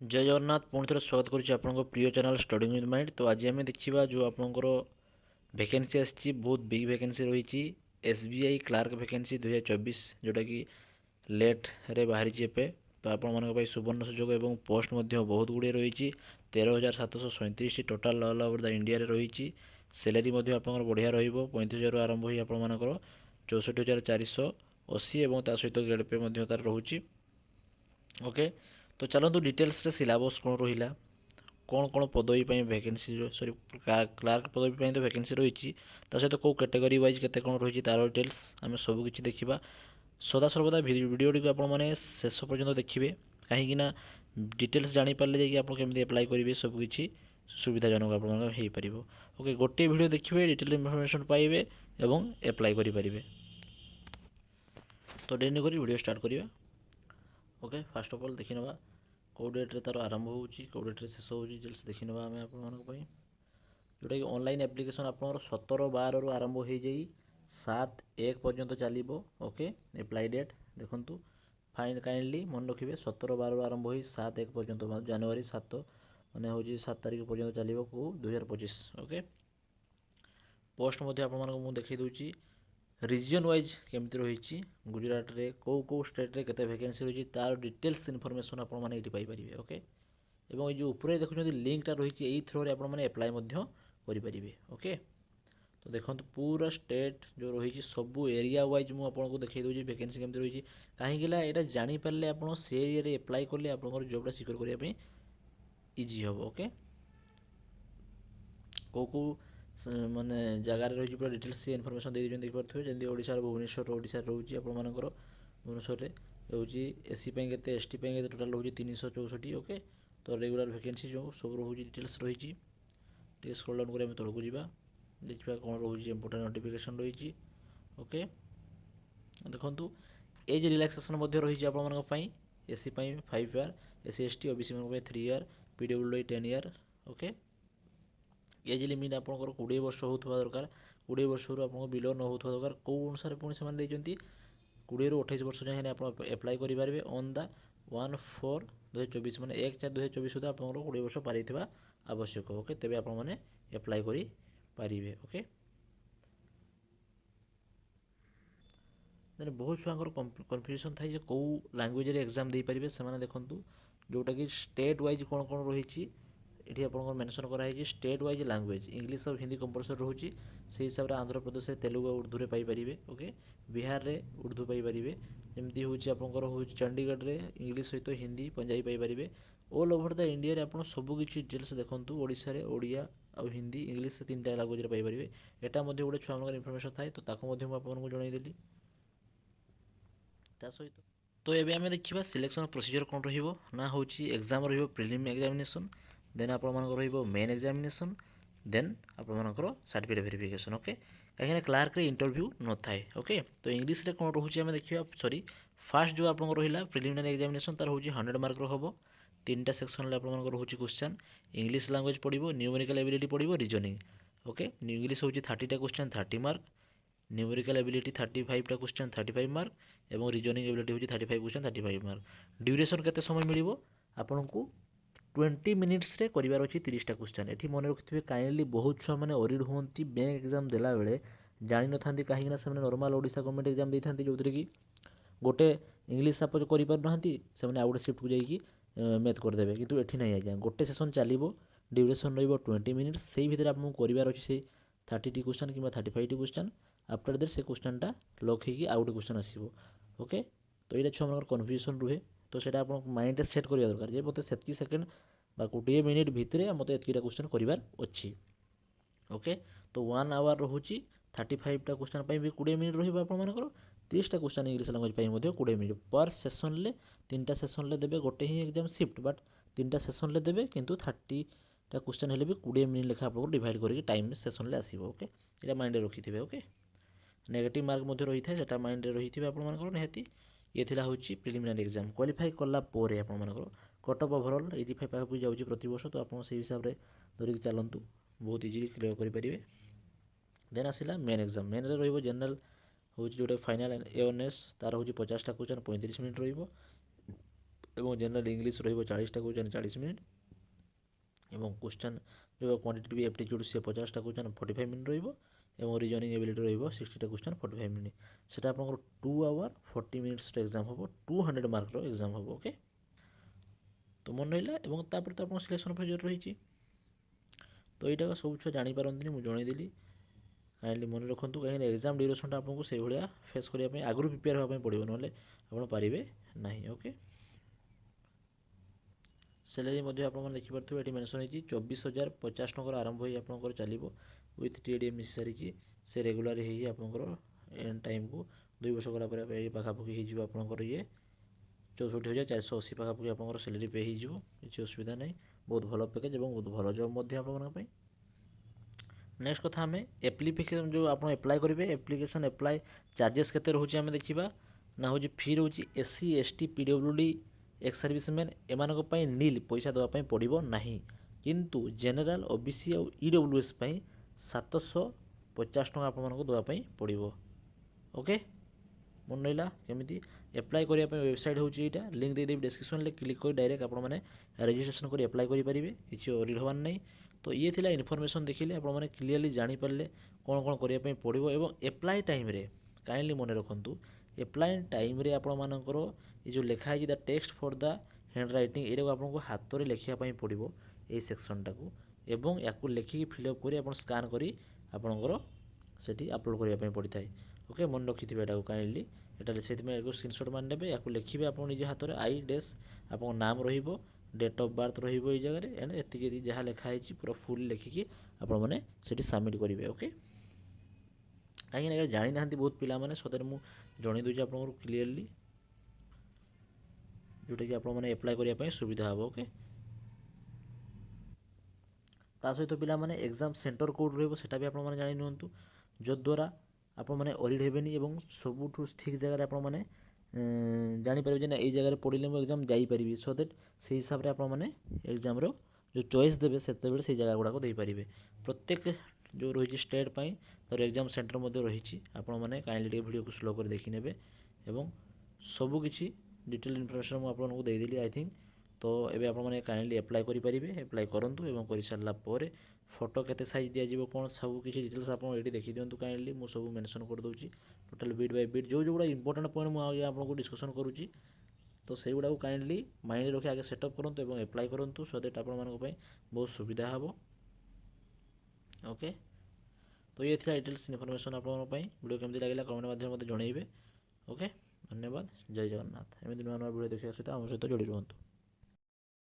जय जगन्नाथ पुणी थे स्वागत करुच्ची आपंक प्रिय चैनल स्टडी विथ माइंड। तो आज आम देखा जो आपंकर वैकेंसी आसी बहुत बिग वैकेंसी रही एसबीआई क्लार्क वैकेंसी 2024 जोटा कि लेट रे बाहरी एपे। तो आपण सुवर्ण सुजोग और पोस्ट बहुत गुड़े रही 13,737 total all over the India रही। सैलरी आप बढ़िया रही आरंभ हो आपर 64,480 और सहित ग्रेड पे तार रोचे। ओके, तो चलतु डिटेल्स सिलेबस कौन रहा, कौन कौन पदवी वैकेंसी सॉरी क्लार्क पदवी तो वैकेंसी रही सहित कौ कैटेगरी वाइज केते कौन रही तार डिटेल्स आम सबकि देखा। सदासर्वदा भिडियोटी को आपने शेष पर्यंत देखिए कहीं डिटेल्स जानीपारे जा केमी एप्लाय करेंगे सबकि सुविधाजनक आपपर। ओके, गोटे भिडियो देखिए डिटेल इनफर्मेशन पाइबे और एप्लाय करेंगे। तो डेरी कर वीडियो स्टार्ट करिया। ओके, फास्ट अफ ऑल देखी ना कौ डेट्रे तार आरंभ हो कौ डेट्रे शेष हो डिटेल्स देखी ना आम आप जोटा कि ऑनलाइन एप्लिकेशन आप 17/12 रु आरंभ हो जाए 7/1 पर्यंत चलो। ओके, एप्लाई डेट देखूँ फाइन काइंडली मन रखिए 17/12 आरंभ हो 7/1 पर्यंत जनवरी 7 मैंने हूँ 7 तारीख पर्यंत चलो को 2025। ओके, पोस्ट आपको देखी दूसरी रिजन वाइज केमती रही गुजरात रे कौ स्टेट रे केते वैकेंसी रही तार डिटेल्स इनफॉरमेशन आप पाइपर। ओके, और ये ऊपर देखुं लिंकटा रही यही थ्रो आपने एप्लाय करेंगे। ओके, तो देखो पूरा स्टेट जो रही सबू एरिया वाइज मुझे देखा दूसरी वैकेंसी केमती रही कहीं यहाँ जानीपारे आप से एरिया एप्लाय कले आप जॉबटा सिक्योर करने इजी हम। ओके, कौ माने जगार रही पूरा डिटेल्स से इनफर्मेशन दे देखिए जमी ओडिशा भुवनेश्वर ओडिशा रोचे आपर भुवनेश्वर रोचे एससी के एसटी के टोटाल रोचे 364। ओके, तो रेगुलर वैकेंसी जो सब रोचे डिटेल्स रही स्क्रॉल डाउन कर तौक जा देखा कौन रोचे इंपोर्टेंट नोटिफिकेशन रही। ओके, देखो एज रिलैक्सेशन रही आप SC 5 year SC ST OBC 3 year PWD 10 year. Okay, age limit आपंकर 20 वर्ष होता दरकार 20 वर्ष रू आप बिलो न होता दरकार कौ अनुसार पुणी से 20 ରୁ 28 वर्ष जाए आप एप्लाय करेंगे ऑन द 1/4/2024 मैंने 1/4/2024 सुधा आप 20 वर्ष पारी आवश्यक। ओके, तेज आपने एप्लाय करेंगे। ओके, देन बहुत छुआर कन्फ्यूजन थाए कौ लांगुएज एग्जाम दे पारे से देखूँ जोटा कि स्टेट वाइज कौन कौन रही ये आप मेंशन कराई स्टेट वाइज लैंग्वेज इंग्लिश और हिंदी कंपलसरी रोचे से हिसाब से आंध्र प्रदेश में तेलुगु और उर्दू पाइपर। ओके, बिहार में उर्दू पाइपर जमी हूँ आपंकर हूँ चंडीगढ़ में इंग्लिश सहित Hindi Punjabi Piper. All over the India आप सबकि डिटेल्स देखूँ ओडिशा रे ओडिया और हिंदी इंग्लिश 3टा लैंग्वेज पाइपर। यहाँ गोटे छुआ इनफर्मेशन थाए तो आपको जनईदेली सहित। तो ये आम देखा सिलेक्शन प्रोसीजर कौन रहा हूँ एग्जाम प्रिलिम एग्जामिनेशन देन आप मेन एग्जामिनेशन देन आपर सर्टिफिकेट वेरिफिकेशन। ओके, कहीं क्लार्क इंटरव्यू न थाए। ओके, तो इंग्लिश रे कौन रोचे आम देखा सॉरी फास्ट जो आप रहा प्रिलिमिनारी एग्जामिनेशन तार हूँ 100 मार्क हम 3टा सेक्शन रोचे क्वेश्चन इंग्लिश लैंग्वेज पड़ो न्यूमेरिकल एबिलिटी पड़ो रीजनिंग। ओके, इंग्लिश हूँ 30टा क्वेश्चन 30 मार्क न्यूमेरिकल एबिलिटी 35टा क्वेश्चन 35 मार्क और रीजनिंग एबिलिटी हूँ 35 क्वेश्चन 35 मार्क। ड्यूरेशन केते समय मिल आपन को 20 मिनिट्स रे करार अच्छी 30टा क्वेश्चन। ये मन रखिए काइंडली बहुत छुआ मैंने ओरिड हूँ बैंक एग्जाम देला बेले जानी न था कहीं नॉर्मल ओडिशा गवर्नमेंट एग्जाम देते हैं जो कि गोटे इंग्लिश आप करना से आउ गोटे शिफ्ट को जाकि मैथ करदे कि ये ना आज्ञा गोटे सेसन चलो ड्यूरेशन रो 20 मिनिट्स से भितर आपको करार अच्छे से 30टी क्वेश्चन कि 35टी क्वेश्चन आफ्टर दैट से क्वेश्चनटा लक होगी आउ गोटे क्वेश्चन आसो। ओके, तो ये छुआ कन्फ्यूजन रुहे तो ସେଇଟା ଆପଣ ମାଇंड सेट କରିବା ଦରକାର ଯେ ମୋତେ ସେତିକି ସେକେंड बा 20 मिनिट भितर मत एतकीटा क्वेश्चन करार अच्छी। ओके, तो 1 आवर रोचे 35टा क्वेश्चन भी 20 मिनिट रहा 30टा क्वेश्चन इंग्लिश लैंग्वेज 20 मिनिट पर सेसन में 3टा सेसन में देवे गोटे ही एग्जाम शिफ्ट बट 3टा सेसन में देवे किंतु 30टा क्वेश्चन हेल्ले भी 20 मिनिट लेखा आपको डिवाइड करके टाइम सेसन में आसो। ओके, ये माइंड रखी थे। ओके, नेगेटिव मार्क रही है सेटा माइंड रही थे आपंकर निहाती। ये हूँ प्रिलिमिनारी एग्जाम क्वालिफाई कलापर आपर कट अफ ओवरऑल 85 पाखा जाऊँगी प्रति वर्ष तो आप हिसाब से धरिकी चलतु बहुत इजिली क्लियर करेंगे। देन आसला मेन एग्जाम मेन रे जनरल हूँ जोटे फाइनाल एवेयरनेस तार हूँ 50टा क्वेश्चन 35 मिनिट रो ଏବଂ ଜେନେରାଲ୍ ଇଂଲିଶ ରହିବ 40ଟା କ୍ୱେଶ୍ଚନ୍ 40 ମିନିଟ୍ ଏବଂ କ୍ୱେଶ୍ଚନ୍ ଯେଉଁ କ୍ୱାଣ୍ଟିଟେଟିଭ୍ ଏପ୍ଟିଚ୍ୟୁଡ଼୍ ସେ 50ଟା କ୍ୱେଶ୍ଚନ୍ 45 ମିନିଟ୍ ରହିବ ଏବଂ ରିଜନିଂ ଏବିଲିଟି ରହିବ 60ଟା କ୍ୱେଶ୍ଚନ୍ 45 ମିନିଟ୍। ସେଟା ଆପଣଙ୍କର 2 ଆୱାର୍ 40 ମିନିଟ୍ସର ଏକ୍ଜାମ୍ ହେବ, 200 ମାର୍କର ଏକ୍ଜାମ୍ ହେବ। ଓକେ, ତ ମନେ ରହିଲା। ଏବଂ ତାପରେ ତ ଆପଣଙ୍କ ସିଲେକ୍ସନ୍ ପ୍ରୋସିଜର୍ ରହିଛି। ତ ଏଇଟା ସବୁ ଛୁଆ ଜାଣିପାରନ୍ତିନି, ମୁଁ ଜଣେଇଦେଲି, କାଇଣ୍ଡଲି ମନେ ରଖନ୍ତୁ। କାହିଁକିନା ଏକ୍ଜାମ୍ ଡ୍ୟୁରେସନ୍ଟା ଆପଣଙ୍କୁ ସେଇଭଳିଆ ଫେସ୍ କରିବା ପାଇଁ ଆଗରୁ ପ୍ରିପେୟାର ହେବା ପାଇଁ ପଡ଼ିବ, ନହେଲେ ଆପଣ ପାରିବେ ନାହିଁ। ଓକେ, ସାଲାରୀ ମଧ୍ୟ ଆପଣମାନେ ଦେଖିପାରୁଥିବେ ଏଠି ମେନ୍ସନ୍ ହେଇଛି 24,050 ଟଙ୍କାର ଆରମ୍ଭ ହୋଇ ଆପଣଙ୍କର ଚାଲିବ ୱିଥ୍ TDM ମିଶି ସାରିଛି। ସେ ରେଗୁଲାର ହେଇ ଆପଣଙ୍କର ଏଣ୍ଡ ଟାଇମ୍କୁ 2 ବର୍ଷ ଗଲା ପରେ ଏଇ ପାଖାପାଖି ହେଇଯିବ ଆପଣଙ୍କର ଇଏ 64,480 ପାଖାପାଖି ଆପଣଙ୍କର ସାଲାରୀ ପେ ହେଇଯିବ, କିଛି ଅସୁବିଧା ନାହିଁ। ବହୁତ ଭଲ ପ୍ୟାକେଜ୍ ଏବଂ ବହୁତ ଭଲ ଜବ୍ ମଧ୍ୟ ଆପଣମାନଙ୍କ ପାଇଁ। ନେକ୍ସଟ କଥା ଆମେ ଆପ୍ଲିକେସନ୍ ଯେଉଁ ଆପଣ ଆପ୍ଲାଏ କରିବେ, ଆପ୍ଲିକେସନ୍ ଆପ୍ଲାଏ ଚାର୍ଜେସ୍ କେତେ ରହୁଛି ଆମେ ଦେଖିବା। ନା ହେଉଛି ଫି ରହୁଛି SC ST PWD X serviceman ଏମାନଙ୍କ ପାଇଁ ନିଲ୍, ପଇସା ଦେବା ପାଇଁ ପଡ଼ିବ ନାହିଁ। କିନ୍ତୁ ଜେନେରାଲ୍ OBC ଆଉ EWS ପାଇଁ 750 ଟଙ୍କା ଆପଣମାନଙ୍କୁ ଦେବା ପାଇଁ ପଡ଼ିବ। ଓକେ, ମନେ ରହିଲା। କେମିତି ଆପ୍ଲାଏ କରିବା ପାଇଁ ୱେବସାଇଟ୍ ହେଉଛି ଏଇଟା, ଲିଙ୍କ୍ ଦେଇଦେବି ଡେସ୍କ୍ରିପ୍ସନ୍ରେ, କ୍ଲିକ୍ କରି ଡାଇରେକ୍ଟ ଆପଣମାନେ ରେଜିଷ୍ଟ୍ରେସନ୍ କରି ଆପ୍ଲାଏ କରିପାରିବେ, କିଛି ଅରିଡ୍ ହେବାର ନାହିଁ। ତ ଇଏ ଥିଲା ଇନଫର୍ମେସନ୍। ଦେଖିଲେ ଆପଣମାନେ କ୍ଲିୟରଲି ଜାଣିପାରିଲେ କ'ଣ କ'ଣ କରିବା ପାଇଁ ପଡ଼ିବ। ଏବଂ ଆପ୍ଲାଏ ଟାଇମ୍ରେ କାଇଣ୍ଡଲି ମନେ ରଖନ୍ତୁ, ଆପ୍ଲାଏ ଟାଇମ୍ରେ ଆପଣମାନଙ୍କର ଏ ଯେଉଁ ଲେଖା ହେଇଛି the text for the hand writing, ଏଇଟାକୁ ଆପଣଙ୍କୁ ହାତରେ ଲେଖିବା ପାଇଁ ପଡ଼ିବ ଏଇ ସେକ୍ସନ୍ଟାକୁ, ଏବଂ ୟାକୁ ଲେଖିକି ଫିଲ୍ଅପ୍ କରି ଆପଣ ସ୍କାନ୍ କରି ଆପଣଙ୍କର ସେଠି ଅପଲୋଡ଼ କରିବା ପାଇଁ ପଡ଼ିଥାଏ। ଓକେ, ମନେ ରଖିଥିବେ ଏଟାକୁ କାଇଣ୍ଡଲି। ଏଟା ସେଥିପାଇଁ ଏକୁ ସ୍କ୍ରିନଶଟ୍ ମାରି ନେବେ, ୟାକୁ ଲେଖିବେ ଆପଣ ନିଜ ହାତରେ, ଆଇ ଡେସ୍ ଆପଣଙ୍କ ନାମ ରହିବ, ଡେଟ୍ ଅଫ୍ ବାର୍ଥ ରହିବ ଏଇ ଜାଗାରେ, ଏଣ୍ଡ ଏତିକି ଯାହା ଲେଖା ହେଇଛି ପୁରା ଫୁଲ୍ ଲେଖିକି ଆପଣମାନେ ସେଠି ସବମିଟ୍ କରିବେ। ଓକେ, କାହିଁକିନା ଏଇଟା ଜାଣିନାହାନ୍ତି ବହୁତ ପିଲାମାନେ, ସତରେ ମୁଁ ଜଣେଇ ଦେଉଛି ଆପଣଙ୍କୁ କ୍ଲିୟରଲି, ଯେଉଁଟାକି ଆପଣମାନେ ଆପ୍ଲାଏ କରିବା ପାଇଁ ସୁବିଧା ହେବ। ଓକେ, ତା ସହିତ ପିଲାମାନେ ଏକ୍ଜାମ୍ ସେଣ୍ଟର କେଉଁଠି ରହିବ ସେଟା ବି ଆପଣମାନେ ଜାଣି ନିଅନ୍ତୁ, ଯଦ୍ୱାରା ଆପଣମାନେ ଅରିଡ୍ ହେବେନି ଏବଂ ସବୁଠୁ ଠିକ୍ ଜାଗାରେ ଆପଣମାନେ ଜାଣିପାରିବେ ଯେ ନା ଏଇ ଜାଗାରେ ପଢ଼ିଲେ ମୁଁ ଏକ୍ଜାମ୍ ଯାଇପାରିବି। ସୋ ଦ୍ୟାଟ୍ ସେଇ ହିସାବରେ ଆପଣମାନେ ଏକ୍ଜାମ୍ର ଯେଉଁ ଚଏସ୍ ଦେବେ ସେତେବେଳେ ସେଇ ଜାଗା ଗୁଡ଼ାକ ଦେଇପାରିବେ। ପ୍ରତ୍ୟେକ ଯେଉଁ ରହିଛି ଷ୍ଟେଟ୍ ପାଇଁ ତାର ଏକ୍ଜାମ୍ ସେଣ୍ଟର ମଧ୍ୟ ରହିଛି, ଆପଣମାନେ କାଇଣ୍ଡଲି ଟିକେ ଭିଡ଼ିଓକୁ ସ୍ଲୋ କରି ଦେଖିନେବେ। ଏବଂ ସବୁକିଛି ଡିଟେଲ୍ ଇନଫର୍ମେସନ୍ ମୁଁ ଆପଣଙ୍କୁ ଦେଇଦେଲି ଆଇ ଥିଙ୍କ। ତ ଏବେ ଆପଣମାନେ କାଇଣ୍ଡଲି ଆପ୍ଲାଏ କରିପାରିବେ, ଆପ୍ଲାଏ କରନ୍ତୁ ଏବଂ କରିସାରିଲା ପରେ ଫଟୋ କେତେ ସାଇଜ୍ ଦିଆଯିବ କ'ଣ ସବୁ କିଛି ଡିଟେଲ୍ସ ଆପଣ ଏଠି ଦେଖିଦିଅନ୍ତୁ କାଇଣ୍ଡଲି, ମୁଁ ସବୁ ମେନସନ୍ କରିଦେଉଛି ଟୋଟାଲ୍ ବିଟ୍ ବାଇ ବିଟ୍। ଯେଉଁଗୁଡ଼ା ଇମ୍ପୋର୍ଟାଣ୍ଟ ପଏଣ୍ଟ ମୁଁ ଆଗେ ଆପଣଙ୍କୁ ଡିସ୍କସନ୍ କରୁଛି, ତ ସେଇଗୁଡ଼ାକୁ କାଇଣ୍ଡଲି ମାଇଣ୍ଡରେ ରଖି ଆଗେ ସେଟଅପ୍ କରନ୍ତୁ ଏବଂ ଆପ୍ଲାଏ କରନ୍ତୁ, ସୋ ଦ୍ୟାଟ୍ ଆପଣମାନଙ୍କ ପାଇଁ ବହୁତ ସୁବିଧା ହେବ। ଓକେ, ତ ଇଏ ଥିଲା ଡିଟେଲ୍ସ ଇନଫର୍ମେସନ୍ ଆପଣଙ୍କ ପାଇଁ। ଭିଡ଼ିଓ କେମିତି ଲାଗିଲା କମେଣ୍ଟ ମାଧ୍ୟମରେ ମୋତେ ଜଣାଇବେ। ଓକେ, ଧନ୍ୟବାଦ, ଜୟ ଜଗନ୍ନାଥ। ଏମିତି ନୂଆ ନୂଆ ଭିଡ଼ିଓ ଦେଖିବା ସହିତ ଆମ ସହିତ ଯୋଡ଼ି ରୁହନ୍ତୁ।